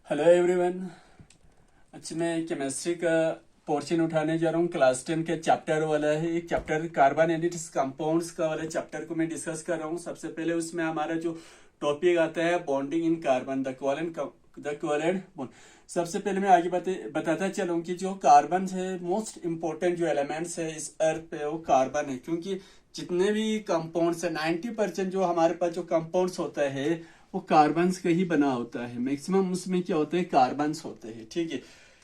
Hello everyone. अच्छा, मैं chemistry का पोर्शन उठाने जा रहा हूँ। क्लास 10 के चैप्टर वाला है। एक chapter carbon and it's compounds का वाला चैप्टर को मैं डिस्कस कर रहा हूँ। सबसे पहले उसमें हमारा जो टॉपिक आता है bonding in carbon, the covalent bond. सबसे पहले मैं आगे बताता चलूँ कि जो कार्बन है, मोस्ट इम्पोर्टेंट जो एलिमेंट्स है इस अर्थ पे वो कार्बन है, क्योंकि जितने भी कंपाउंड्स है 90% जो हमारे पास जो कंपाउंड्स होता है वो कार्बन्स का ही बना होता है। मैक्सिमम उसमें क्या होते हैं, कार्बन्स होते हैं। ठीक है,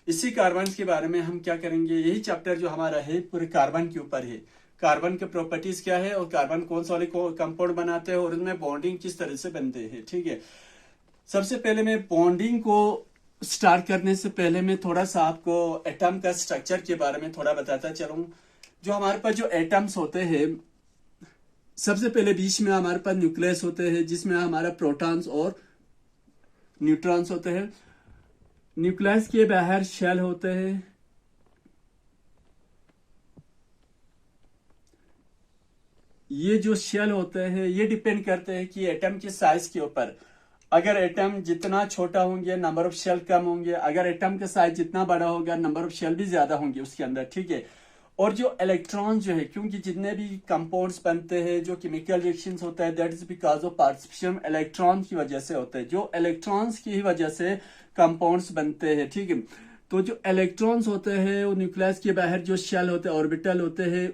इसी कार्बन्स के बारे में हम क्या करेंगे, यही चैप्टर जो हमारा है पूरे कार्बन के ऊपर है। कार्बन के प्रॉपर्टीज क्या है और कार्बन कौन सा वाले कंपाउंड बनाते हैं और उनमें बॉन्डिंग किस तरह से बनते हैं। ठीक है, सबसे पहले मैं बॉन्डिंग को स्टार्ट करने से पहले मैं थोड़ा सा आपको एटम का स्ट्रक्चर के बारे में थोड़ा बताता चलूँ। जो हमारे पास जो एटम्स होते हैं, सबसे पहले बीच में हमारे पास न्यूक्लियस होते हैं जिसमें हमारा प्रोटॉन्स और न्यूट्रॉन्स होते हैं। न्यूक्लियस के बाहर शेल होते हैं। ये जो शेल होते हैं ये डिपेंड करते हैं कि एटम के साइज के ऊपर। अगर एटम जितना छोटा होंगे नंबर ऑफ शेल कम होंगे, अगर एटम का साइज जितना बड़ा होगा नंबर ऑफ शेल भी ज्यादा होंगे उसके अंदर। ठीक है, और जो इलेक्ट्रॉन जो है, क्योंकि जितने भी कंपाउंड्स बनते हैं, जो केमिकल रिएक्शंस होता है, that is because of participation electron की वजह से होते हैं। जो इलेक्ट्रॉन्स की ही वजह से कंपाउंड्स बनते हैं। ठीक है, तो जो इलेक्ट्रॉन्स होते हैं वो न्यूक्लियस के बाहर जो शेल होते हैं, ऑर्बिटल होते हैं,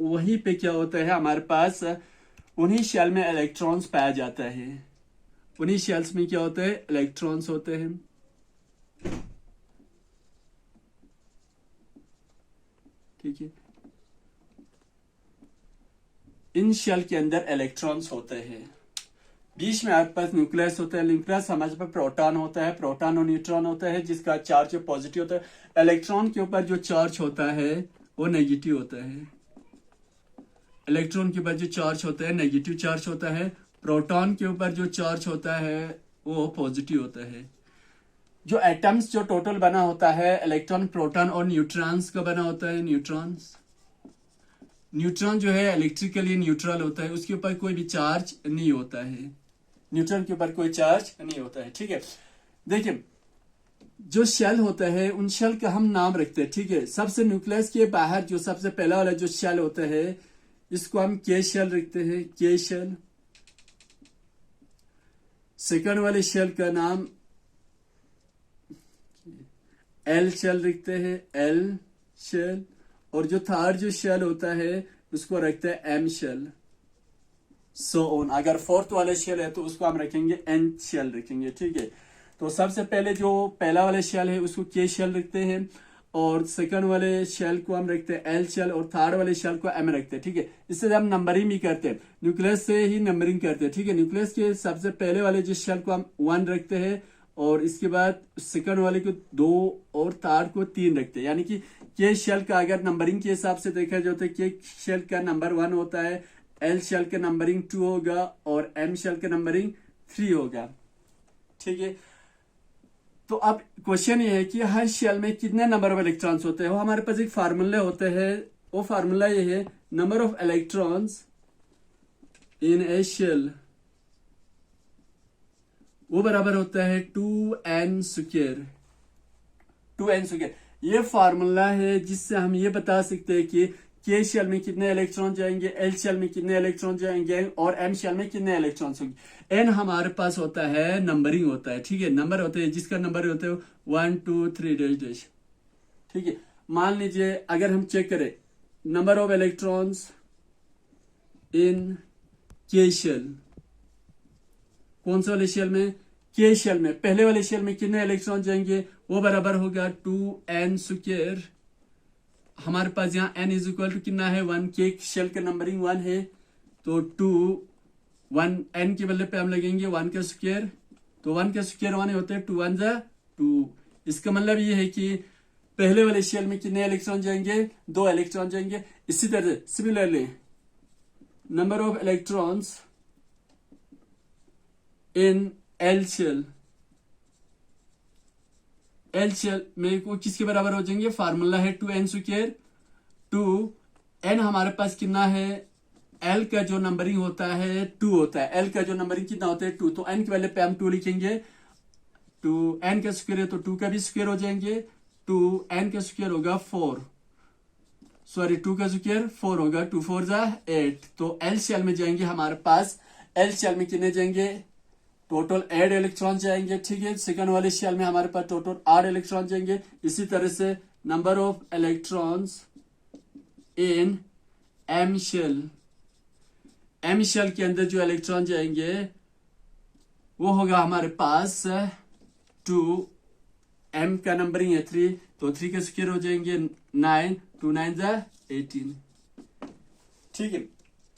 वहीं पे क्या होता है हमारे पास, उन्हीं शेल में इलेक्ट्रॉन्स पाया जाता है। उन्हीं शेल्स में क्या होते हैं, इलेक्ट्रॉन्स होते हैं। ठीक है, इन शेल के अंदर इलेक्ट्रॉन्स होते हैं। बीच में आपके पास न्यूक्लियस होता है। न्यूक्लियस हमारे पास प्रोटॉन होता है, प्रोटॉन और न्यूट्रॉन होता है जिसका चार्ज पॉजिटिव होता है। इलेक्ट्रॉन के ऊपर जो चार्ज होता है वो नेगेटिव होता है। इलेक्ट्रॉन के ऊपर जो चार्ज होता है नेगेटिव चार्ज होता है। प्रोटॉन के ऊपर जो चार्ज होता है वो पॉजिटिव होता है। जो एटम्स जो टोटल बना होता है इलेक्ट्रॉन, प्रोटॉन और न्यूट्रॉन्स का बना होता है। न्यूट्रॉन जो है इलेक्ट्रिकली न्यूट्रल होता है, उसके ऊपर कोई भी चार्ज नहीं होता है। न्यूट्रॉन के ऊपर कोई चार्ज नहीं होता है। ठीक है, देखिए जो शेल होता है उन शेल का हम नाम रखते हैं। ठीक है, सबसे न्यूक्लियस के बाहर जो सबसे पहला वाला जो शेल होता है इसको हम के शेल रखते हैं, के शेल। सेकंड वाले शेल का नाम एल शेल रखते हैं, एल शेल। और जो थर्ड जो शेल होता है उसको रखते हैं एम शेल, सो ऑन। अगर फोर्थ वाले शेल है तो उसको हम रखेंगे एन शेल रखेंगे। ठीक है, तो सबसे पहले जो पहला वाले शेल है उसको के शेल रखते हैं, और सेकंड वाले शेल को हम रखते हैं एल शेल, और थर्ड वाले शेल को एम रखते हैं। ठीक है, इससे हम नंबरिंग भी करते हैं, न्यूक्लियस से ही नंबरिंग करते हैं। ठीक है, न्यूक्लियस के सबसे पहले वाले जिस शेल को हम 1 रखते हैं, और इसके बाद सेकंड वाले को 2 और थर्ड को 3 रखते हैं। यानी कि के शेल का अगर नंबरिंग के हिसाब से देखा जाए तो के शेल का नंबर 1 होता है, एल शेल का नंबरिंग 2 होगा और एम शेल का नंबरिंग 3 होगा। ठीक है, तो अब क्वेश्चन ये है कि हर शेल में कितने नंबर ऑफ इलेक्ट्रॉन्स होते हैं। वो हमारे पास एक फार्मूला होते हैं, वो फार्मूला ये है, number of electrons in a shell वो बराबर होता है 2n स्क्वायर। 2n स्क्वायर ये फार्मूला है जिससे हम ये बता सकते हैं कि के शेल में कितने इलेक्ट्रॉन जाएंगे, एल शेल में कितने इलेक्ट्रॉन जाएंगे और एम शेल में कितने इलेक्ट्रॉन होंगे। एन हमारे पास होता है नंबरिंग होता है। ठीक है, नंबर होते हैं जिसका नंबर होता है 1 2 3 डैश डैश। ठीक है, मान लीजिए अगर हम चेक करें नंबर ऑफ इलेक्ट्रॉन्स इन के शेल, कौन सा वाले शेल में, के शेल में, पहले वाले शेल में कितने इलेक्ट्रॉन जाएंगे, वो बराबर होगा 2n स्क्वायर। हमारे पास यहाँ n इज इक्वल टू कितना है 1, के शेल का नंबरिंग 1 है, तो 2 1 n के बदले पे हम लगेंगे 1 का स्क्वायर, तो 1 का स्क्वायर 1 होते हैं, 2 1 जा 2। इसका मतलब ये है कि पहले वाले शेल में कितने इलेक्ट्रॉन जाएंगे, 2 इलेक्ट्रॉन जाएंगे। इसी तरह similarly number of electrons in L shell, L shell में को किसके बराबर हो जाएंगे, फार्मूला है 2n स्क्वायर। 2n हमारे पास कितना है, एल का जो नंबरिंग होता है 2 होता है, एल का जो नंबरिंग कितना होता है 2, तो एन के वैल्यू पे हम 2 लिखेंगे। 2n का स्क्वायर है तो 2 का भी स्क्वायर हो जाएंगे, 2n का स्क्वायर होगा 4, सॉरी 2 का स्क्वायर 4 होगा, 2 4 जा 8। तो एलसीएल में जाएंगे, हमारे पास एलसीएल में कितने जाएंगे, टोटल 8 इलेक्ट्रॉन जाएंगे, ठीक है। सेकंड वाले शेल में हमारे पास टोटल 8 इलेक्ट्रॉन जाएंगे। इसी तरह से number of electrons in M shell, M shell के अंदर जो इलेक्ट्रॉन जाएंगे वो होगा हमारे पास 2, एम का नंबरिंग है 3, तो 3 के स्क्वायर हो जाएंगे 9, 2 9 जा 18, ठीक है।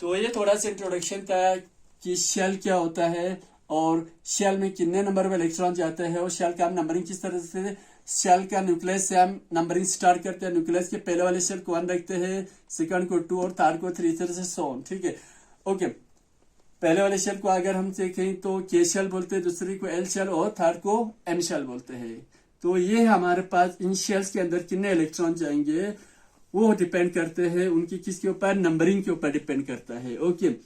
तो ये थोड़ा सा इंट्रोडक्शन था कि शेल क्या होता है और शेल में कितने नंबर में इलेक्ट्रॉन जाते हैं और शेल का हम नंबरिंग किस तरह से, शेल का न्यूक्लियस से हम नंबरिंग स्टार्ट करते हैं। न्यूक्लियस के पहले वाले शेल को 1 रखते हैं, सेकंड को 2 और थर्ड को 3, तरह से सो ऑन, ठीक है। ओके, पहले वाले शेल को अगर हम देखें तो के शेल बोलते हैं, दूसरी को एल शेल और थर्ड को एम शेल बोलते हैं। तो ये हमारे पास इन शेल्स के अंदर कितने इलेक्ट्रॉन जाएंगे वो डिपेंड करते हैं उनकी किसके ऊपर, नंबरिंग के ऊपर डिपेंड करता है। ओके,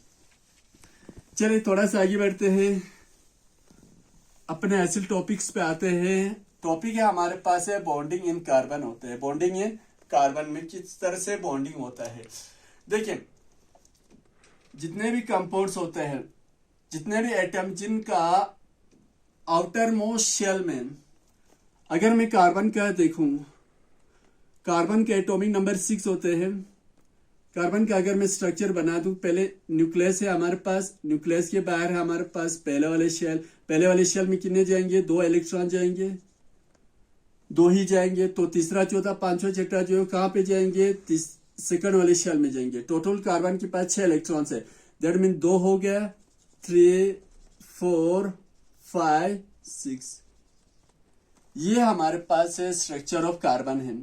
चलिए थोड़ा सा आगे बढ़ते हैं, अपने असल टॉपिक्स पे आते हैं। टॉपिक है हमारे पास है बॉन्डिंग इन कार्बन होते हैं। बॉन्डिंग इन कार्बन में किस तरह से बॉन्डिंग होता है, देखिए जितने भी कंपाउंड्स होते हैं, जितने भी एटम जिनका आउटर मोस्ट शेल में, अगर मैं कार्बन का देखूं, कार्बन के एटॉमिक नंबर 6 होते हैं। कार्बन का अगर मैं स्ट्रक्चर बना दूं, पहले न्यूक्लियस है हमारे पास, न्यूक्लियस के बाहर है हमारे पास पहले वाले शेल, पहले वाले शेल में कितने जाएंगे, 2 इलेक्ट्रॉन जाएंगे, 2 ही जाएंगे। तो तीसरा चौथा पांचवा छठा जो कहाँ पे जाएंगे, सेकंड वाले शेल में जाएंगे। टोटल कार्बन के पास 6 इलेक्ट्रॉन्स है, दैट मीन 2 हो गया, 3 4 5 6, ये हमारे पास है स्ट्रक्चर ऑफ कार्बन है।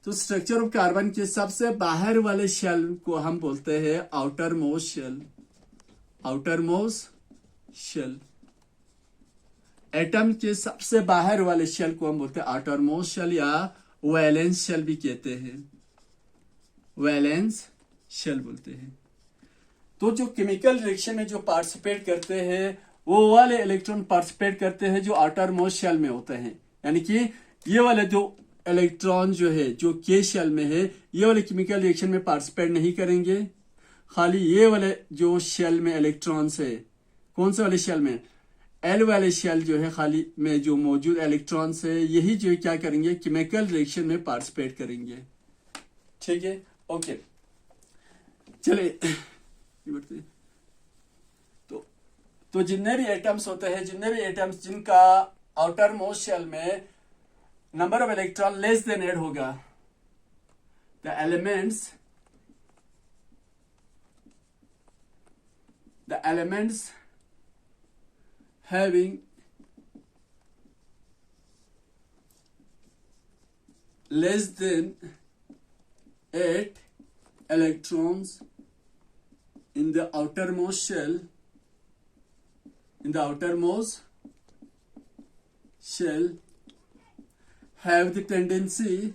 तो स्ट्रक्चर ऑफ कार्बन के सबसे बाहर वाले शेल को हम बोलते हैं outermost shell, outermost shell. Atom के सबसे बाहर वाले शेल को हम बोलते हैं आउटर मोस्ट शेल या वैलेंस शेल भी कहते हैं, वैलेंस शेल बोलते हैं। तो जो केमिकल रिएक्शन में जो पार्टिसिपेट करते हैं वो वाले इलेक्ट्रॉन पार्टिसिपेट करते हैं जो आउटर मोस्ट शेल में होते हैं, यानी कि ये वाले जो इलेक्ट्रॉन जो है जो के शेल में है ये वाले केमिकल रिएक्शन में पार्टिसिपेट नहीं करेंगे। खाली ये वाले जो शेल में इलेक्ट्रॉन्स है, कौन से वाले शेल में, एल वाले शेल जो है खाली में जो मौजूद इलेक्ट्रॉन्स है यही जो है क्या करेंगे, केमिकल रिएक्शन में पार्टिसिपेट करेंगे, ठीक है। ओके, चले बढ़ते। तो जितने भी एटम्स होते हैं, जितने भी एटम्स जिनका आउटर मोस्ट शेल में number of electron less than 8 होगा, the elements having less than 8 electrons in the outermost shell, have the tendency,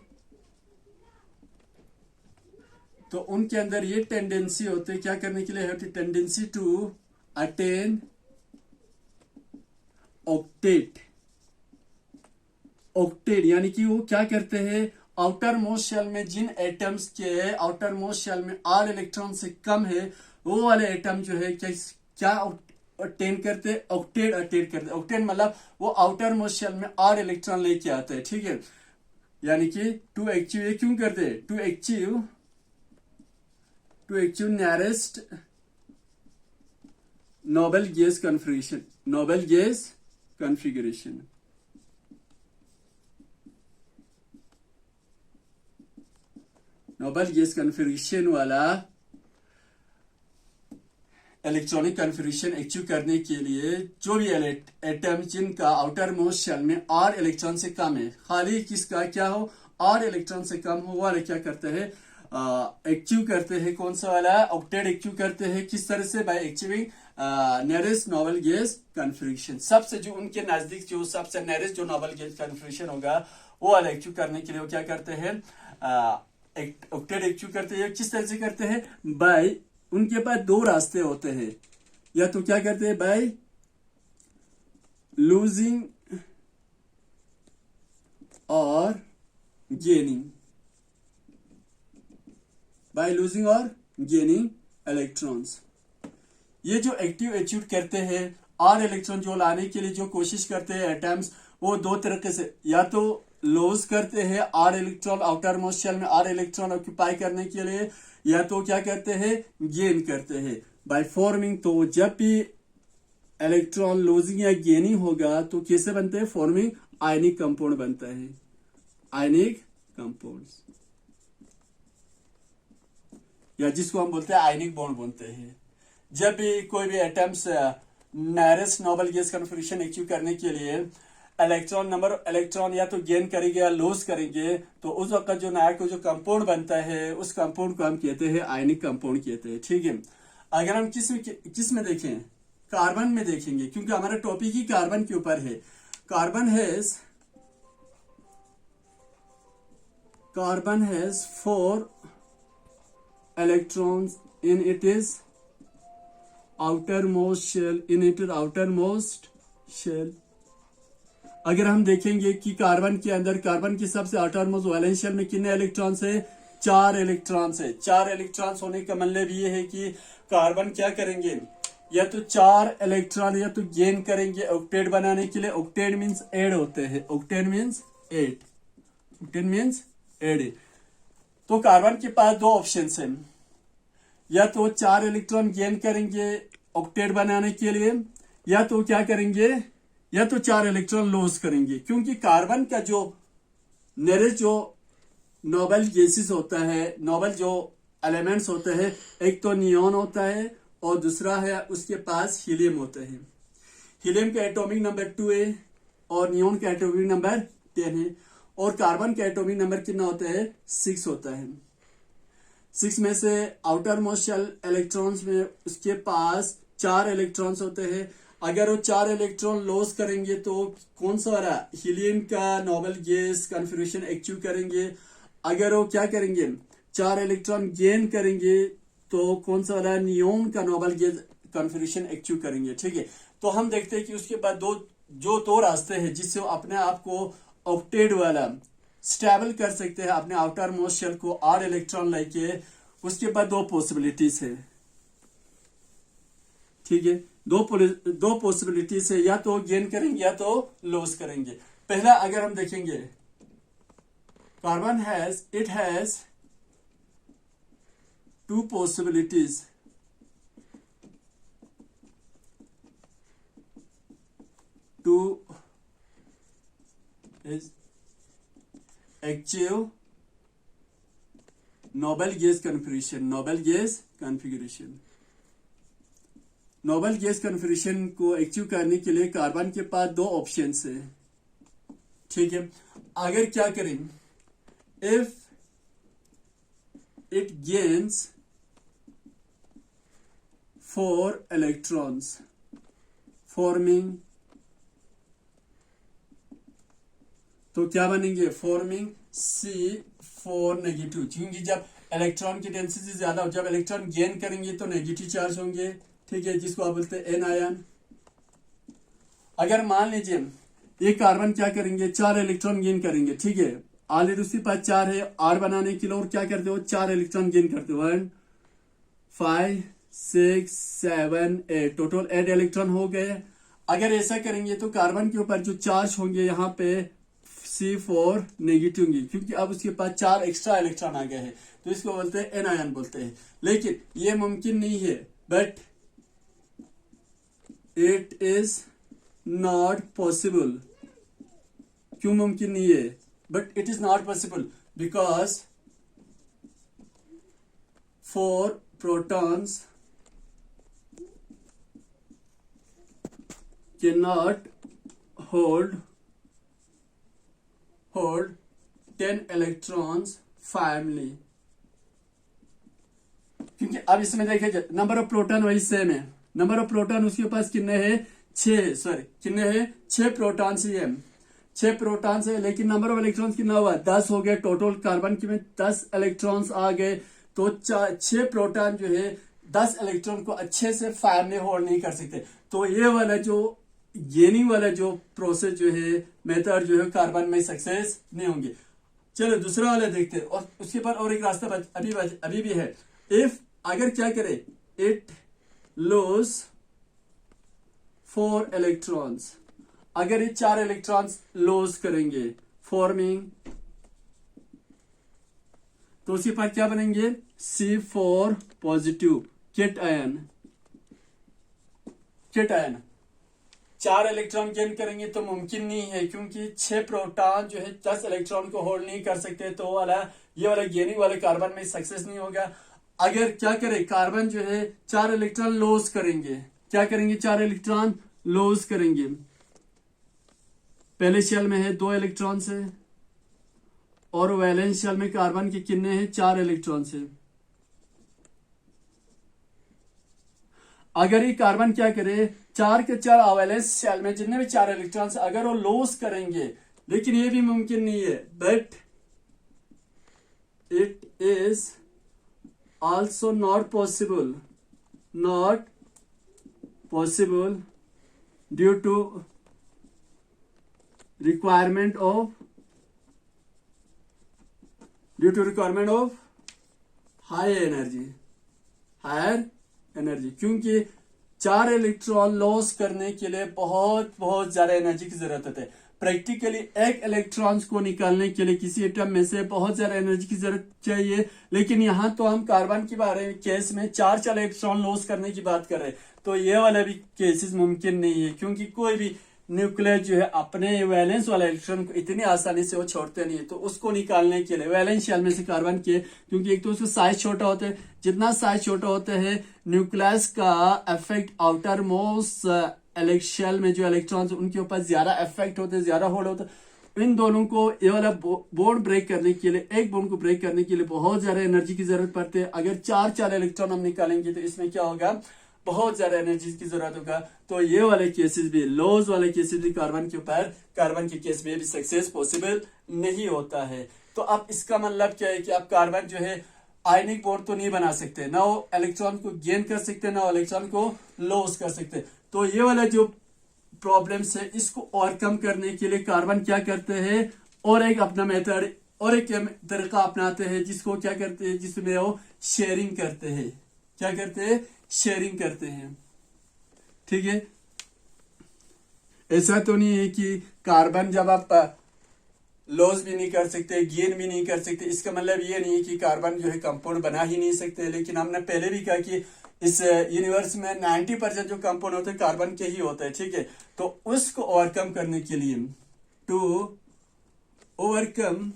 तो उनके अंदर ये टेंडेंसी होते क्या करने के लिए, have the tendency to attain octet, octet यानी कि वो क्या करते हैं, आउटर मोस्ट शेल में जिन एटम्स के आउटर मोस्ट शेल में 8 इलेक्ट्रॉन से कम है वो वाले एटम जो है क्या अटेन करते, ऑक्टेट अटेन करते। ऑक्टेट मतलब वो आउटर मोस्ट शेल में 8 इलेक्ट्रॉन लेके आते हैं, ठीक है। यानी कि टू अचीव, ये क्यों करते हैं, to achieve nearest noble gas configuration, noble gas configuration. Noble gas configuration वाला इलेक्ट्रॉनिक कॉन्फ़िगरेशन अचीव करने के लिए जो भी एटम जिनका आउटर मोस्ट शेल में 8 इलेक्ट्रॉन से कम है, खाली किसका क्या हो 8 इलेक्ट्रॉन से कम हो, वाले क्या करते हैं, अचीव करते हैं। कौन सा वाला, ऑक्टेट अचीव करते हैं। किस तरह से, bye achieving nearest noble gas configuration. सबसे जो उनके नजदीक जो सबसे नियरेस्ट जो नोबल गैस कॉन्फ़िगरेशन होगा वो वाला अचीव करने के लिए वो क्या करते हैं, ऑक्टेट अचीव करते हैं। किस तरह से करते हैं, बाय, उनके पास 2 रास्ते होते हैं, या तो क्या करते हैं, by losing gaining, by losing और गेनिंग इलेक्ट्रॉन्स। ये जो एक्टिव एचिव करते हैं आर इलेक्ट्रॉन जो लाने के लिए जो कोशिश करते हैं एटम्स, वो दो तरीके से, या तो लॉस करते हैं आर इलेक्ट्रॉन आउटर मोस्ट शेल में आर इलेक्ट्रॉन ऑक्यूपाई करने के लिए, या तो क्या करते हैं गेन करते हैं बाय फॉर्मिंग। तो जब भी इलेक्ट्रॉन लूजिंग या गेनिंग होगा तो कैसे बनते हैं, फॉर्मिंग आयनिक कंपाउंड बनता है, आयनिक कंपाउंड्स, या जिसको हम बोलते हैं आयनिक बॉन्ड बोलते हैं। जब भी कोई भी atoms nearest noble gas configuration achieve करने के लिए इलेक्ट्रॉन नंबर इलेक्ट्रॉन या तो गेन करेंगे या लॉस करेंगे, तो उस वक्त जो नायक को जो कंपाउंड बनता है उस कंपाउंड को हम कहते हैं आयनिक कंपाउंड कहते हैं। ठीक है, अगर हम किस में देखें, कार्बन में देखेंगे, क्योंकि हमारा टॉपिक ही कार्बन के ऊपर है। Carbon has 4 electrons in its outermost shell। अगर हम देखेंगे कि कार्बन के अंदर, कार्बन की सबसे आउटरमोस्ट वैलेंस शेल में कितने इलेक्ट्रॉन्स है, 4 इलेक्ट्रॉन्स है। 4 इलेक्ट्रॉन्स होने का मतलब ये है कि कार्बन क्या करेंगे, या तो 4 इलेक्ट्रॉन या तो गेन करेंगे ऑक्टेट बनाने के लिए। ऑक्टेट मीन्स 8 होते हैं, ऑक्टेट मीन्स 8। तो कार्बन के पास 2 ऑप्शन है, या तो 4 इलेक्ट्रॉन गेन करेंगे ऑक्टेट बनाने के लिए, या तो क्या करेंगे, या तो 4 इलेक्ट्रॉन लॉस करेंगे। क्योंकि कार्बन का जो नियरेस्ट जो नोबल गैसेस होता है, नोबल जो एलिमेंट्स होते हैं, एक तो नियॉन होता है और दूसरा है उसके पास हीलियम होता है। हीलियम का एटॉमिक नंबर 2 है और नियॉन का एटॉमिक नंबर 10 है, और कार्बन का एटॉमिक नंबर कितना होता है, 6 होता है। 6 में से आउटर मोस्ट शेल इलेक्ट्रॉन्स में उसके पास 4 इलेक्ट्रॉन्स होते हैं। अगर वो 4 इलेक्ट्रॉन लॉस करेंगे तो कौन सा वाला, हीलियम का नोबल गैस कॉन्फिगरेशन अचीव करेंगे। अगर वो क्या करेंगे, 4 इलेक्ट्रॉन गेन करेंगे तो कौन सा वाला, नियॉन का नोबल गैस कॉन्फिगरेशन अचीव करेंगे। ठीक है, तो हम देखते हैं कि उसके बाद दो रास्ते हैं जिससे वो अपने आप को ऑक्टेट वाला स्टेबल कर सकते हैं, अपने आउटर मोस्ट शेल को 8 इलेक्ट्रॉन लेके। उसके बाद 2 पॉसिबिलिटीज है। ठीक है, दो पॉसिबिलिटीज है, या तो गेन करेंगे या तो लॉस करेंगे। पहला अगर हम देखेंगे, carbon has 2 possibilities to achieve noble gas configuration। Nobel gas configuration को अचीव करने के लिए कार्बन के पास 2 ऑप्शंस है। ठीक है, अगर क्या करें, if it gains 4 electrons forming, तो क्या बनेंगे, फॉर्मिंग C4 नेगेटिव। क्योंकि जब इलेक्ट्रॉन की डेंसिटी ज्यादा हो, जब इलेक्ट्रॉन गेन करेंगे तो नेगेटिव चार्ज होंगे। ठीक है, जिसको आप बोलते हैं एन आयन। अगर मान लीजिए ये कार्बन क्या करेंगे, 4 इलेक्ट्रॉन गेन करेंगे। ठीक है, ऑलरेडी उसके पास 4 है, आर बनाने के लिए और क्या करते हो, 4 इलेक्ट्रॉन गेन करते हो, 1 5 6 7 8, टोटल 8 इलेक्ट्रॉन हो गए। अगर ऐसा करेंगे तो कार्बन के ऊपर जो चार्ज होंगे यहाँ पे C4 नेगेटिव होंगे, क्योंकि अब उसके पास 4 एक्स्ट्रा इलेक्ट्रॉन आ गए हैं, तो इसको बोलते हैं एन आयन बोलते हैं। लेकिन ये मुमकिन नहीं है, but it is not possible. क्यों मुमकिन नहीं है, but it is not possible, because 4 protons cannot hold 10 electrons firmly। क्योंकि अब इसमें देखिए नंबर ऑफ प्रोटॉन वही सेम है, नंबर ऑफ प्रोटॉन उसके पास कितने हैं, 6 प्रोटॉन है, 6 प्रोटॉन है, लेकिन नंबर ऑफ इलेक्ट्रॉन्स कितना हुआ, 10 हो गए। टोटल कार्बन के में 10 इलेक्ट्रॉन्स आ गए, तो 6 प्रोटॉन जो है 10 इलेक्ट्रॉन को अच्छे से फैमिली होल्ड नहीं कर सकते। तो ये वाला जो गेनिंग वाला जो प्रोसेस जो है, मेथड जो है, कार्बन में सक्सेस नहीं होंगे। चलो दूसरा वाला देखते हैं, और उसके बाद और एक रास्ता अभी भी है। इफ अगर क्या करे, इट लूज 4 इलेक्ट्रॉन्स, अगर ये 4 इलेक्ट्रॉन्स लॉस करेंगे फॉर्मिंग, तो उसी पर क्या बनेंगे, C4 positive cation. 4 electron gain करेंगे तो मुमकिन नहीं है, क्योंकि 6 प्रोटॉन जो है 10 इलेक्ट्रॉन को होल्ड नहीं कर सकते, तो ये वाला गेनिंग वाले कार्बन में सक्सेस नहीं होगा। अगर क्या करे, कार्बन जो है 4 इलेक्ट्रॉन लॉस करेंगे, क्या करेंगे, 4 इलेक्ट्रॉन लॉस करेंगे। पहले शेल में है 2 इलेक्ट्रॉन है, और वैलेंस शेल में कार्बन के कितने हैं, 4 इलेक्ट्रॉन है। अगर ये कार्बन क्या करे, 4 के 4 वैलेंस शेल में जितने भी 4 इलेक्ट्रॉन अगर वो लॉस करेंगे, लेकिन ये भी मुमकिन नहीं है, but it is also not possible due to requirement of higher energy, क्योंकि 4 इलेक्ट्रॉन लॉस करने के लिए बहुत ज्यादा एनर्जी की जरूरत होती है। प्रैक्टिकली एक इलेक्ट्रॉन्स को निकालने के लिए किसी एटम में से बहुत ज्यादा एनर्जी की जरूरत चाहिए, लेकिन यहाँ तो हम कार्बन के बारे में केस में 4 इलेक्ट्रॉन लॉस करने की बात कर रहे हैं, तो ये वाला भी केसेस मुमकिन नहीं है, क्योंकि कोई भी न्यूक्लियस जो है अपने वैलेंस वाला इलेक्ट्रॉन को इतनी आसानी से वो छोड़ते नहीं है, तो उसको निकालने के लिए वैलेंस शेल में से कार्बन के, क्योंकि एक तो उसका साइज छोटा होता है, जितना साइज छोटा होता है न्यूक्लियस का इफेक्ट आउटर मोस्ट शेल में जो इलेक्ट्रॉन्स उनके ऊपर ज्यादा इफेक्ट होते हैं, ज्यादा होल्ड होता है। इन दोनों को ये वाला बॉन्ड ब्रेक करने के लिए, एक बॉन्ड को ब्रेक करने के लिए बहुत ज्यादा एनर्जी की जरूरत पड़ती है। अगर 4 इलेक्ट्रॉन हम निकालेंगे तो इसमें क्या होगा, बहुत ज्यादा एनर्जी की जरूरत होगा। तो ये वाले केसेस भी, लॉस वाले केसेस भी कार्बन के केस में भी सक्सेस पॉसिबल नहीं होता है। तो अब इसका मतलब क्या है कि आप कार्बन जो है आयनिक बॉन्ड तो नहीं बना सकते, ना वो इलेक्ट्रॉन को गेन कर सकते, ना इलेक्ट्रॉन को लॉस कर सकते। तो ये वाला जो प्रॉब्लम्स है, इसको ओवरकम करने के लिए कार्बन क्या करते हैं, और एक अपना मेथड और एक तरीका अपनाते हैं, जिसको क्या करते हैं, जिसमें वो शेयरिंग करते हैं। क्या करते हैं, शेयरिंग करते हैं। ठीक है, ऐसा तो नहीं है कि कार्बन जब आप लॉस भी नहीं कर सकते, गेन भी नहीं कर सकते, इसका मतलब ये नहीं है कि कार्बन जो है कंपाउंड बना ही नहीं सकते। लेकिन हमने पहले भी कहा कि इस यूनिवर्स में 90% जो कंपाउंड होते हैं कार्बन के ही होते हैं। ठीक है, तो उसको ओवरकम करने के लिए, to overcome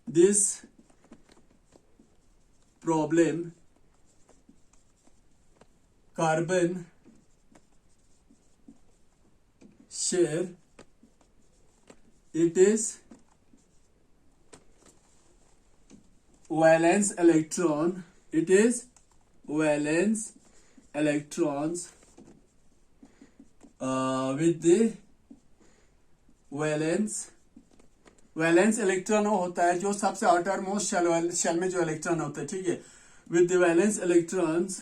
this problem, carbon share it is valence electron, it is valence electrons with the valence electron होता है जो सबसे आउटर मोस्ट शेल में जो इलेक्ट्रॉन होता है। ठीक है, with the valence electrons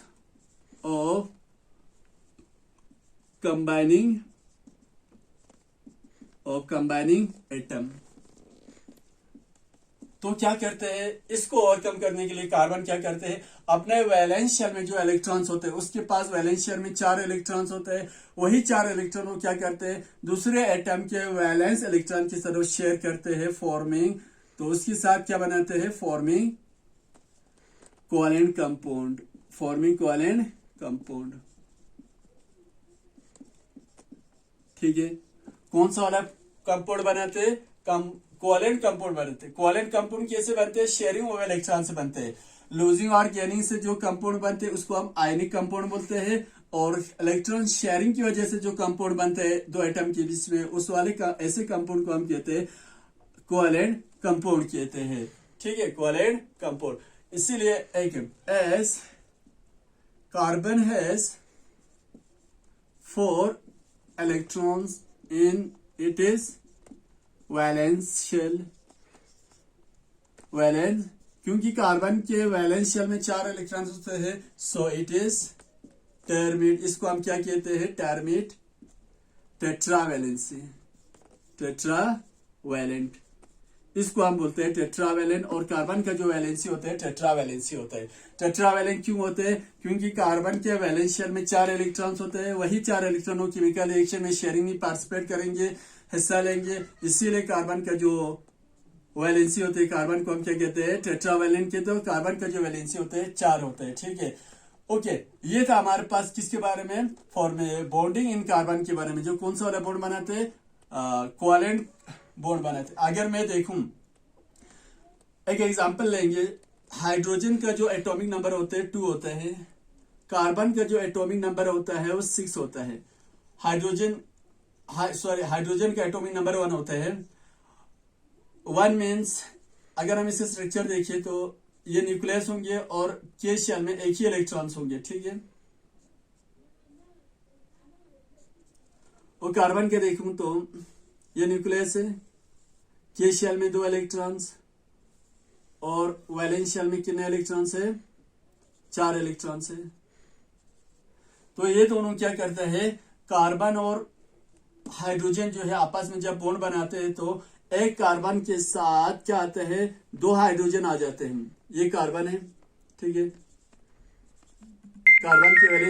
of combining atom. तो क्या करते हैं, इसको ओवरकम करने के लिए कार्बन क्या करते हैं, अपने वैलेंस शेल में जो इलेक्ट्रॉन्स होते हैं, उसके पास वैलेंस शेल में 4 इलेक्ट्रॉन्स होते हैं, वही 4 इलेक्ट्रॉन को क्या करते हैं, दूसरे एटम के वैलेंस इलेक्ट्रॉन के साथ शेयर करते हैं, फॉर्मिंग, तो उसके साथ क्या बनाते हैं, फॉर्मिंग कोवेलेंट कंपाउंड। ठीक है, कौन सा वाला कंपाउंड बनाते हैं, कोवेलेंट कंपाउंड बनते हैं। कोवेलेंट कंपाउंड कैसे बनते हैं, शेयरिंग ऑफ इलेक्ट्रॉन से बनते हैं। लूजिंग और गेनिंग से जो कंपाउंड बनते हैं उसको हम आयनिक कंपाउंड बोलते हैं, और इलेक्ट्रॉन शेयरिंग की वजह से जो कंपाउंड बनते हैं 2 एटम के बीच में, उस वाले ऐसे कंपाउंड को हम कहते हैं कोवेलेंट कंपाउंड कहते हैं। ठीक है, कोवेलेंट कंपाउंड। इसीलिए एक S carbon has 4 electrons in it is valence shell, क्योंकि कार्बन के वैलेंस शेल में 4 इलेक्ट्रॉन्स होते हैं, सो इट इज टर्मिट, इसको हम क्या कहते हैं, टर्मिट टेट्रावैलेंसी। वैलेंट, इसको हम बोलते हैं टेट्रावैलेंट। और कार्बन का जो वैलेंसी होता है टेट्रावैलेंसी होता है। टेट्रावैलेंट क्यों होते हैं? क्योंकि कार्बन के वैलेंस शेल में 4 इलेक्ट्रॉन्स होते हैं, वही 4 इलेक्ट्रॉनों केमिकल रिएक्शन में शेयरिंग में पार्टिसिपेट करेंगे, हिस्सा लेंगे, इसीलिए कार्बन का जो वैलेंसी होते हैं, कार्बन को हम क्या कहते हैं? टेट्रावैलेंट कहते हैं। कार्बन का जो वैलेंसी होते हैं 4 होते हैं, ठीक है। ओके, ये था हमारे पास किसके बारे में? बॉन्डिंग इन कार्बन के बारे में, जो कौन सा वाला बॉन्ड बनाते हैं? कोवेलेंट बॉन्ड बनाते हैं। अगर मैं देखूं, एक एग्जांपल लेंगे, हाइड्रोजन का जो एटॉमिक नंबर होता है 2 होता है, कार्बन का जो एटॉमिक नंबर होता है वो 6 होता है, हाइड्रोजन का एटॉमिक नंबर 1 होता है। 1 मीन्स अगर हम इसका स्ट्रक्चर देखें तो ये न्यूक्लियस होंगे और के शेल में एक ही इलेक्ट्रॉन्स होंगे, ठीक है। और कार्बन के देखूं तो ये न्यूक्लियस है, के शेल में 2 इलेक्ट्रॉन्स और वैलेंस शेल में कितने इलेक्ट्रॉन्स है? 4 इलेक्ट्रॉन्स है। तो ये दोनों क्या करते हैं? कार्बन और हाइड्रोजन जो है आपस में जब बॉन्ड बनाते हैं तो एक कार्बन के साथ क्या आते हैं? 2 हाइड्रोजन आ जाते हैं। ये कार्बन है, ठीक है, कार्बन की वैलेंस